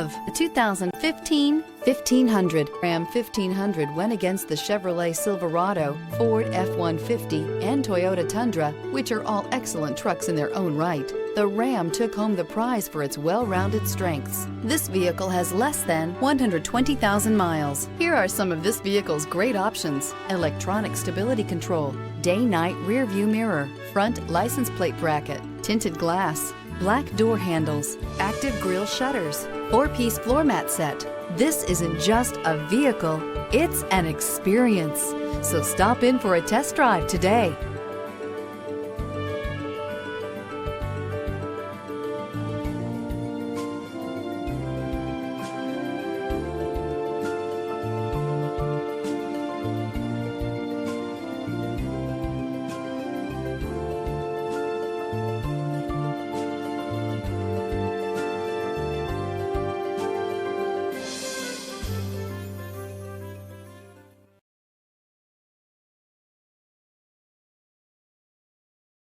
The 2015 1500. Ram 1500 went against the Chevrolet Silverado, Ford F-150, and Toyota Tundra, which are all excellent trucks in their own right. The Ram took home the prize for its well-rounded strengths. This vehicle has less than 120,000 miles. Here are some of this vehicle's great options: electronic stability control, day-night rear-view mirror, front license plate bracket, tinted glass, black door handles, active grille shutters, 4-piece floor mat set. This isn't just a vehicle, it's an experience. So stop in for a test drive today.